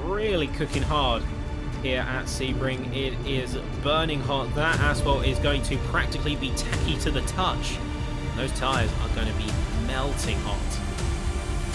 really cooking hard here at Sebring. It is burning hot. That asphalt is going to practically be tacky to the touch. Those tyres are going to be melting hot.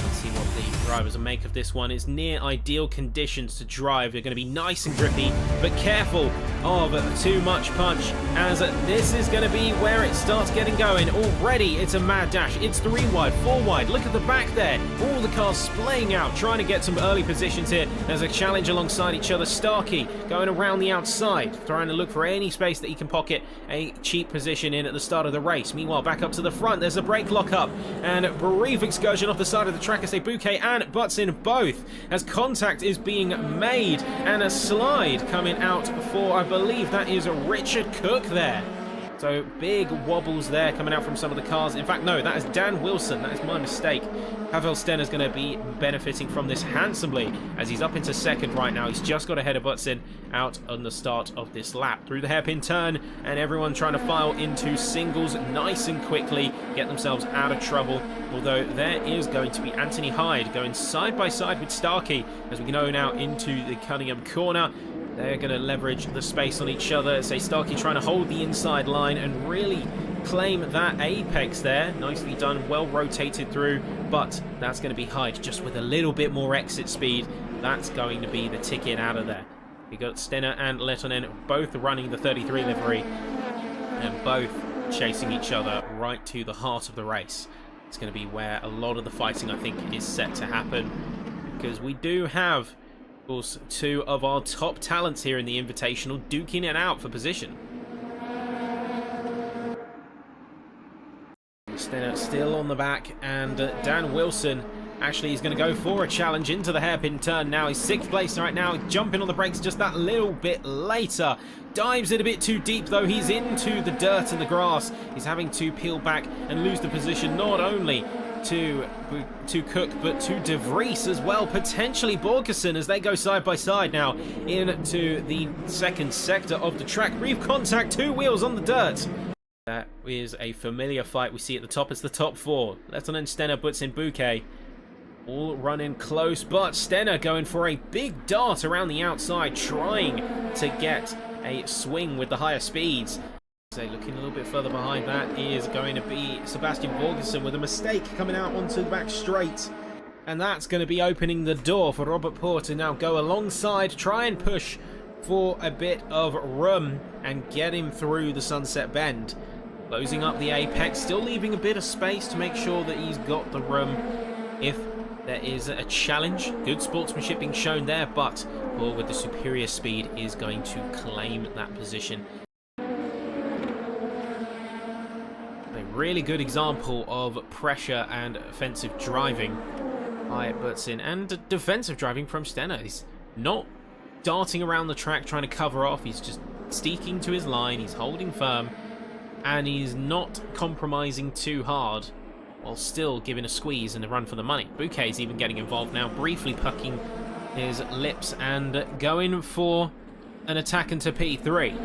Let's see what the drivers will make of this one. It's near ideal conditions to drive. They're going to be nice and grippy, but careful of too much punch, as this is going to be where it starts getting going. Already it's a mad dash. It's 3 wide, 4 wide. Look at the back there. All the cars splaying out, trying to get some early positions here. There's a challenge alongside each other. Starkey going around the outside, trying to look for any space that he can pocket a cheap position in at the start of the race. Meanwhile, back up to the front, there's a brake lock-up and a brief excursion off the side of the track as they Bouquet and Butson both, as contact is being made and a slide coming out for, I believe that is Richard Cook there. So big wobbles there coming out from some of the cars. In fact, no, that is Dan Wilson. That is my mistake. Pavel Stener's going to be benefiting from this handsomely as he's up into second right now. He's just got ahead of Butson out on the start of this lap. Through the hairpin turn, and everyone trying to file into singles nice and quickly, get themselves out of trouble. Although there is going to be Anthony Hyde going side by side with Starkey as we go now into the Cunningham corner. They're going to leverage the space on each other. Say Starkey trying to hold the inside line and really claim that apex there. Nicely done, well rotated through, but that's going to be Hyde just with a little bit more exit speed. That's going to be the ticket out of there. We got Stenner and Lettonen both running the 33 livery and both chasing each other right to the heart of the race. It's going to be where a lot of the fighting, I think, is set to happen, because we do have, of course, 2 of our top talents here in the Invitational duking it out for position. Stenner still on the back, and Dan Wilson actually is going to go for a challenge into the hairpin turn now. He's 6th place right now, jumping on the brakes just that little bit later. Dives it a bit too deep though. He's into the dirt and the grass. He's having to peel back and lose the position not only to Cook but to De Vries as well, potentially Borgerson, as they go side by side now into the second sector of the track. Brief contact, 2 wheels on the dirt. That is a familiar fight we see at the top. It's the top 4. Lettonen, Stenner, Butson, Bouquet all running close, but Stenner going for a big dart around the outside, trying to get a swing with the higher speeds. So looking a little bit further behind that is going to be Sebastian Borgerson with a mistake coming out onto the back straight. And that's going to be opening the door for Robert Poor to now go alongside, try and push for a bit of room and get him through the Sunset Bend. Closing up the apex, still leaving a bit of space to make sure that he's got the room if there is a challenge. Good sportsmanship being shown there, but Poor with the superior speed is going to claim that position. A really good example of pressure and offensive driving by Butson and defensive driving from Stenner. He's not darting around the track trying to cover off. He's just sticking to his line. He's holding firm and he's not compromising too hard while still giving a squeeze and a run for the money. Bouquet's even getting involved now, briefly pucking his lips and going for an attack into P3.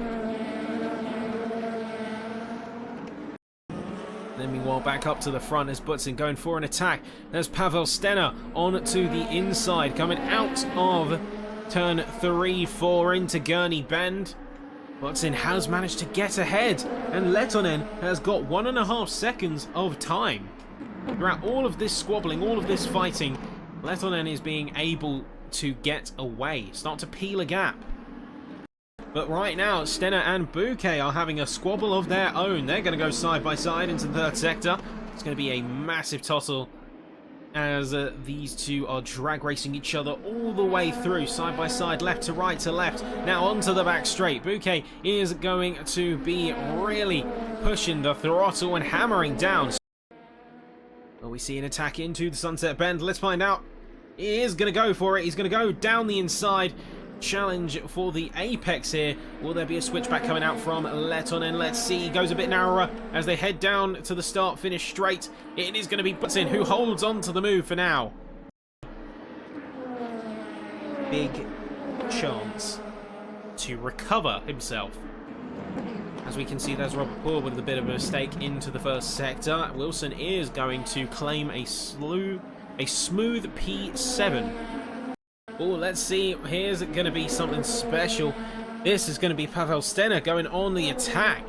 Then meanwhile back up to the front as Butson going for an attack. There's Pavel Stenner on to the inside, coming out of turn 3-4 into Gurney Bend. Butson has managed to get ahead, and Lettonen has got 1.5 seconds of time. Throughout all of this squabbling, all of this fighting, Lettonen is being able to get away, start to peel a gap. But right now, Stenner and Bouquet are having a squabble of their own. They're going to go side by side into the 3rd sector. It's going to be a massive tussle as these 2 are drag racing each other all the way through, side by side, left to right to left. Now onto the back straight. Bouquet is going to be really pushing the throttle and hammering down. Well, we see an attack into the Sunset Bend. Let's find out. He is going to go for it. He's going to go down the inside. Challenge for the apex here. Will there be a switchback coming out from Lettonen? Let's see. He goes a bit narrower as they head down to the start finish straight. It is going to be Butson who holds on to the move for now. Big chance to recover himself. As we can see, there's Robert Poor with a bit of a mistake into the 1st sector. Wilson is going to claim a smooth P7. Oh, let's see. Here's going to be something special. This is going to be Pavel Stener going on the attack.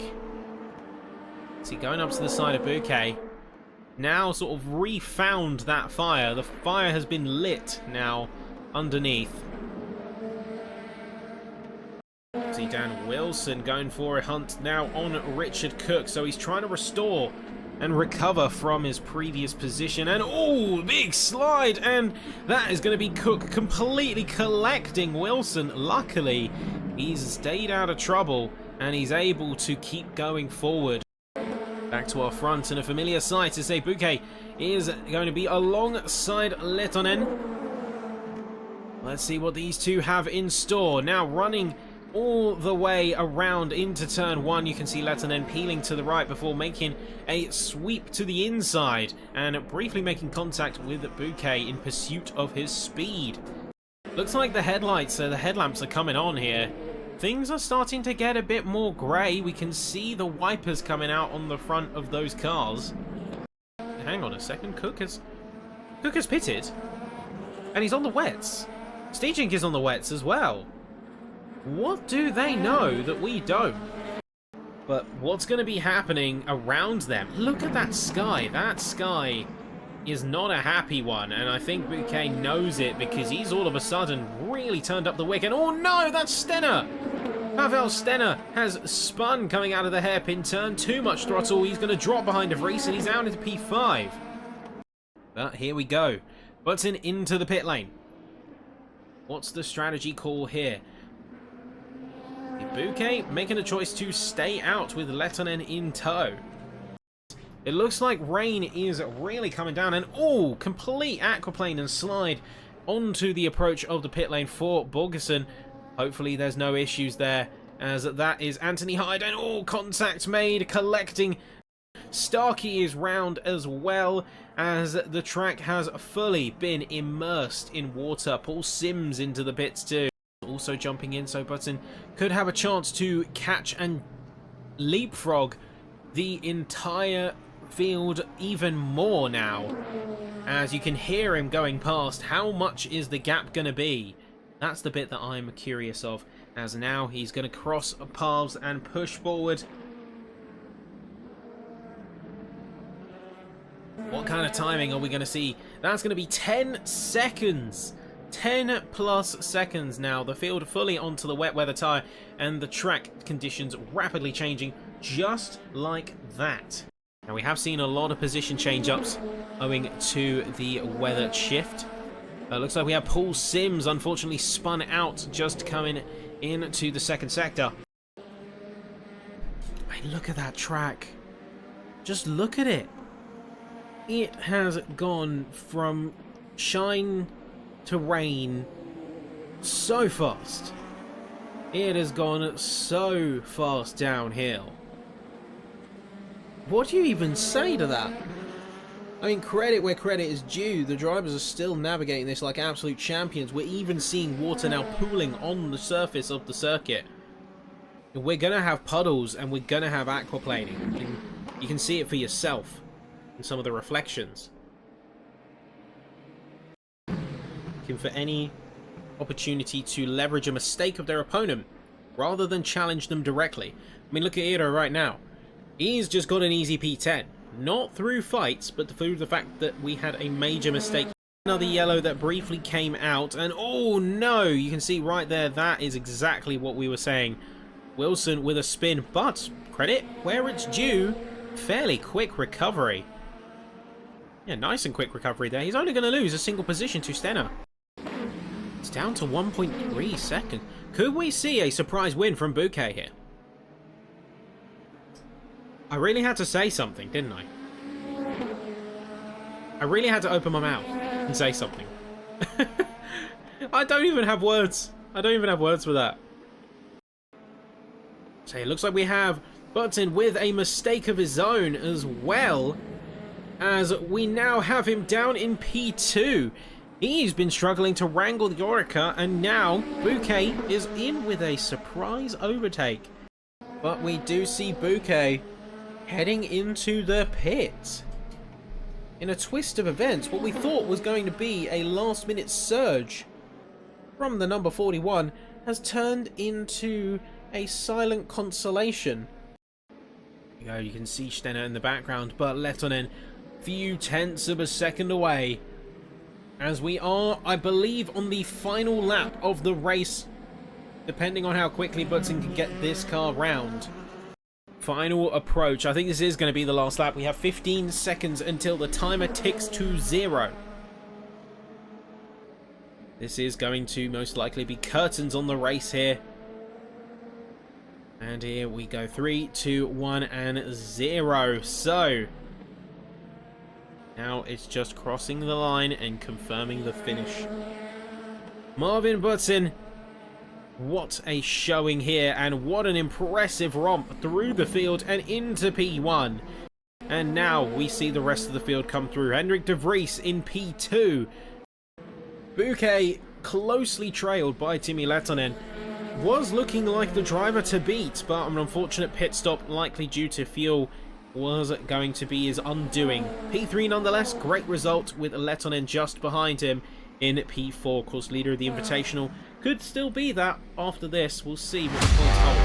See, going up to the side of Bouquet. Now sort of refound that fire. The fire has been lit now underneath. See Dan Wilson going for a hunt now on Richard Cook. So he's trying to restore and recover from his previous position. And oh, big slide. And that is going to be Cook completely collecting Wilson. Luckily, he's stayed out of trouble and he's able to keep going forward. Back to our front and a familiar sight to say Bouquet is going to be alongside Letonen. Let's see what these two have in store. Now running all the way around into turn one. You can see Letonen peeling to the right before making a sweep to the inside and briefly making contact with Bouquet in pursuit of his speed. Looks like the headlamps are coming on here. Things are starting to get a bit more grey. We can see the wipers coming out on the front of those cars. Hang on a second. Cook has pitted. And he's on the wets. Staging is on the wets as well. What do they know that we don't? But what's going to be happening around them? Look at that sky. That sky is not a happy one. And I think Bouquet knows it because he's all of a sudden really turned up the wick. And oh no, that's Stener! Pavel Stener has spun coming out of the hairpin turn. Too much throttle. He's going to drop behind De Vries and he's out into P5. But here we go. Button into the pit lane. What's the strategy call here? Bouquet making a choice to stay out with Letonen in tow. It looks like rain is really coming down. And oh, complete aquaplane and slide onto the approach of the pit lane for Borgerson. Hopefully there's no issues there, as that is Anthony Hyde, and all contact made, collecting. Starkey is round as well, as the track has fully been immersed in water. Paul Sims into the pits too, also jumping in, so Button could have a chance to catch and leapfrog the entire field even more now. As you can hear him going past, how much is the gap going to be? That's the bit that I'm curious of, as now he's going to cross paths and push forward. What kind of timing are we going to see? That's going to be 10 seconds. 10 plus seconds now. The field fully onto the wet weather tyre and the track conditions rapidly changing just like that. Now we have seen a lot of position change-ups owing to the weather shift. Looks like we have Paul Sims unfortunately spun out just coming into the second sector. Hey, look at that track. Just look at it. It has gone from shine to rain so fast. It has gone so fast downhill. What do you even say to that? I mean, credit where credit is due. The drivers are still navigating this like absolute champions. We're even seeing water now pooling on the surface of the circuit. We're going to have puddles and we're going to have aquaplaning. You can see it for yourself in some of the reflections. Looking for any opportunity to leverage a mistake of their opponent rather than challenge them directly. I mean, look at Iro right now. He's just got an easy P10. Not through fights, but through the fact that we had a major mistake. Another yellow that briefly came out, and oh no, you can see right there, that is exactly what we were saying. Wilson with a spin, but credit where it's due, fairly quick recovery. Yeah, nice and quick recovery there. He's only going to lose a single position to Stener. It's down to 1.3 seconds. Could we see a surprise win from Bouquet here? I really had to say something, didn't I? I really had to open my mouth and say something. I don't even have words. I don't even have words for that. So it looks like we have Button with a mistake of his own as well, as we now have him down in P2. He's been struggling to wrangle the Oreca, and now Bouquet is in with a surprise overtake. But we do see Bouquet heading into the pit. In a twist of events, what we thought was going to be a last-minute surge from the number 41 has turned into a silent consolation. You can see Stenner in the background, but Lettonen few tenths of a second away, as we are, I believe, on the final lap of the race, depending on how quickly Button can get this car round. Final approach. I think this is going to be the last lap. We have 15 seconds until the timer ticks to 0. This is going to most likely be curtains on the race here. And here we go. 3, 2, 1, and 0. So now it's just crossing the line and confirming the finish. Marvin Button, what a showing here, and what an impressive romp through the field and into P1. And now we see the rest of the field come through. Hendrik de Vries in P2. Bouquet, closely trailed by Timmy Lettonen, was looking like the driver to beat, but an unfortunate pit stop, likely due to fuel, was going to be his undoing. P3 nonetheless, great result with Lettonen just behind him in P4. Of course, leader of the Invitational. Could still be that after this. We'll see what the points hold.